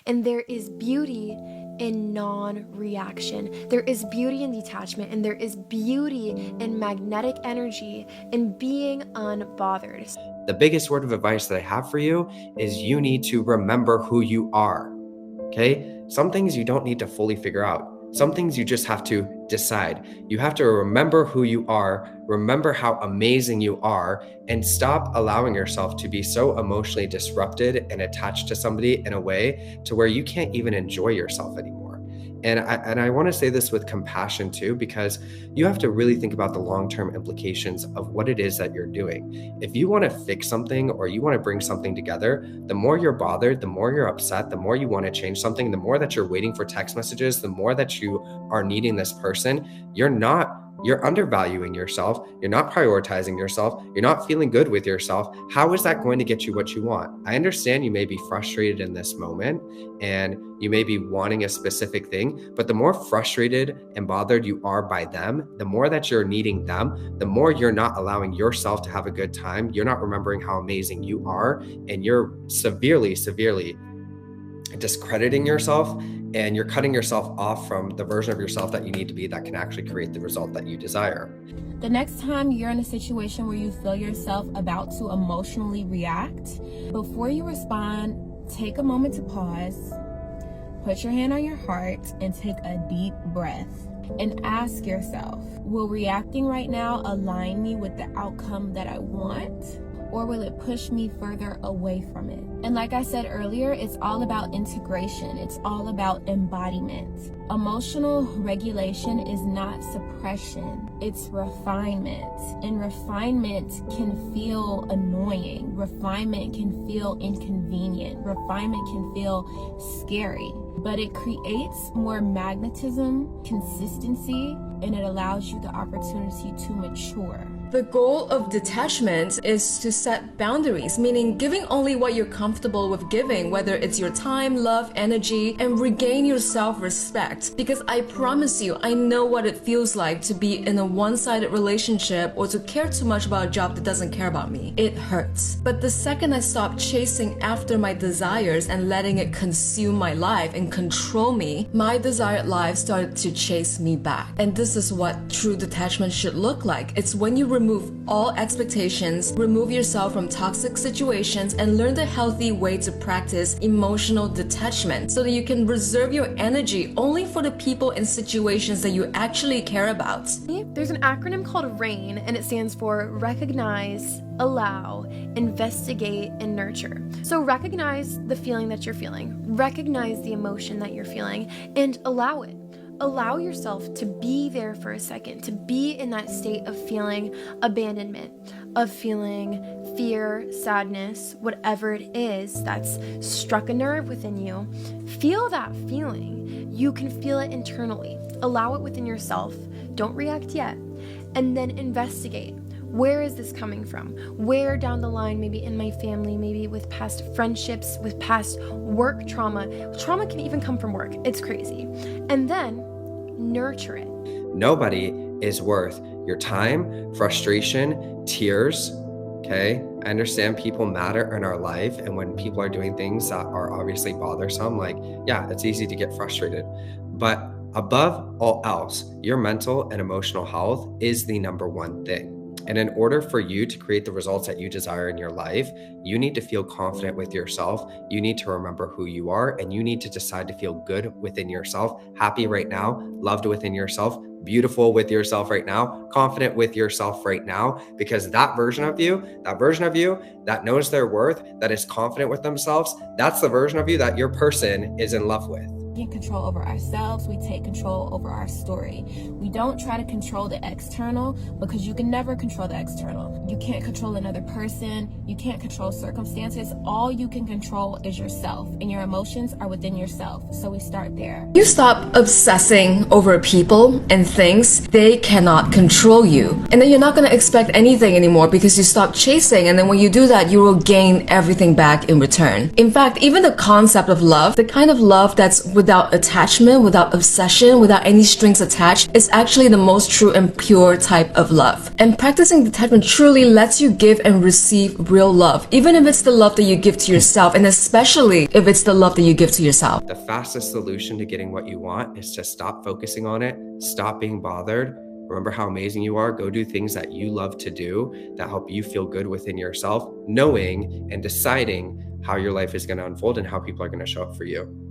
And there is beauty in non-reaction. There is beauty in detachment, and there is beauty in magnetic energy, in being unbothered. The biggest word of advice that I have for you is you need to remember who you are, okay? Some things you don't need to fully figure out. Some things you just have to decide. You have to remember who you are, remember how amazing you are, and stop allowing yourself to be so emotionally disrupted and attached to somebody in a way to where you can't even enjoy yourself anymore. And I want to say this with compassion too, because you have to really think about the long-term implications of what it is that you're doing. If you want to fix something or you want to bring something together, the more you're bothered, the more you're upset, the more you want to change something, the more that you're waiting for text messages, the more that you are needing this person, you're undervaluing yourself. You're not prioritizing yourself. You're not feeling good with yourself. How is that going to get you what you want? I understand you may be frustrated in this moment and you may be wanting a specific thing, but the more frustrated and bothered you are by them, the more that you're needing them, the more you're not allowing yourself to have a good time. You're not remembering how amazing you are, and you're severely discrediting yourself, and you're cutting yourself off from the version of yourself that you need to be that can actually create the result that you desire. The next time you're in a situation where you feel yourself about to emotionally react, before you respond, take a moment to pause, put your hand on your heart, and take a deep breath. And ask yourself, will reacting right now align me with the outcome that I want? Or will it push me further away from it? And like I said earlier, it's all about integration. It's all about embodiment. Emotional regulation is not suppression, it's refinement. And refinement can feel annoying. Refinement can feel inconvenient. Refinement can feel scary. But it creates more magnetism, consistency, and it allows you the opportunity to mature. The goal of detachment is to set boundaries, meaning giving only what you're comfortable with giving, whether it's your time, love, energy, and regain your self-respect. Because I promise you, I know what it feels like to be in a one-sided relationship or to care too much about a job that doesn't care about me. It hurts. But the second I stopped chasing after my desires and letting it consume my life and control me, my desired life started to chase me back. And this is what true detachment should look like. It's when you remove all expectations, remove yourself from toxic situations, and learn the healthy way to practice emotional detachment so that you can reserve your energy only for the people and situations that you actually care about. There's an acronym called RAIN, and it stands for recognize, allow, investigate, and nurture. So recognize the feeling that you're feeling, recognize the emotion that you're feeling, and allow it. Allow yourself to be there for a second, to be in that state of feeling abandonment, of feeling fear, sadness, whatever it is that's struck a nerve within you. Feel that feeling. You can feel it internally. Allow it within yourself. Don't react yet. And then investigate. Where is this coming from? Where down the line, maybe in my family, maybe with past friendships, with past work trauma. Trauma can even come from work. It's crazy. And then nurture it. Nobody is worth your time, frustration, tears, okay? I understand people matter in our life, and when people are doing things that are obviously bothersome, like, yeah, it's easy to get frustrated. But above all else, your mental and emotional health is the number one thing. And in order for you to create the results that you desire in your life, you need to feel confident with yourself. You need to remember who you are, and you need to decide to feel good within yourself, happy right now, loved within yourself, beautiful with yourself right now, confident with yourself right now, because that version of you that knows their worth, that is confident with themselves, that's the version of you that your person is in love with. We take control over ourselves, we take control over our story. We don't try to control the external, because you can never control the external. You can't control another person, you can't control circumstances. All you can control is yourself, and your emotions are within yourself. So we start there. You stop obsessing over people and things. They cannot control you. And then you're not going to expect anything anymore because you stop chasing, and then when you do that, you will gain everything back in return. In fact, even the concept of love, the kind of love that's with without attachment, without obsession, without any strings attached, is actually the most true and pure type of love. And practicing detachment truly lets you give and receive real love, even if it's the love that you give to yourself, and especially if it's the love that you give to yourself. The fastest solution to getting what you want is to stop focusing on it, stop being bothered. Remember how amazing you are. Go do things that you love to do that help you feel good within yourself, knowing and deciding how your life is going to unfold and how people are going to show up for you.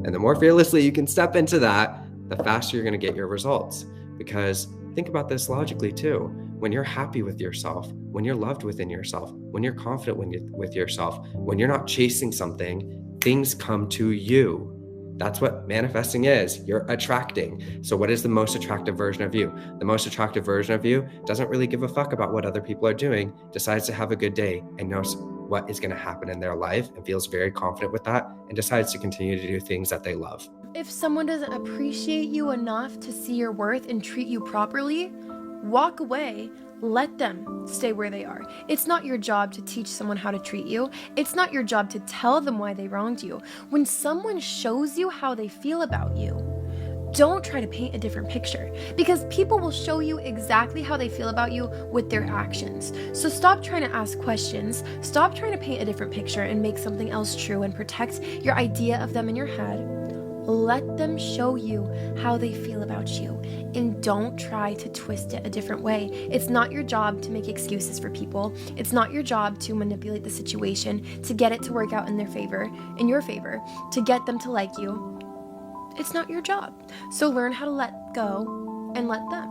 And the more fearlessly you can step into that, the faster you're going to get your results. Because think about this logically too. When you're happy with yourself, when you're loved within yourself, when you're confident with yourself, when you're not chasing something, things come to you. That's what manifesting is. You're attracting. So what is the most attractive version of you? The most attractive version of you doesn't really give a fuck about what other people are doing, decides to have a good day and knows what is going to happen in their life and feels very confident with that and decides to continue to do things that they love. If someone doesn't appreciate you enough to see your worth and treat you properly, walk away. Let them stay where they are. It's not your job to teach someone how to treat you. It's not your job to tell them why they wronged you. When someone shows you how they feel about you, don't try to paint a different picture, because people will show you exactly how they feel about you with their actions. So stop trying to ask questions, stop trying to paint a different picture and make something else true and protect your idea of them in your head. Let them show you how they feel about you, and don't try to twist it a different way. It's not your job to make excuses for people. It's not your job to manipulate the situation to get it to work out in your favor, to get them to like you. It's not your job. So learn how to let go and let them.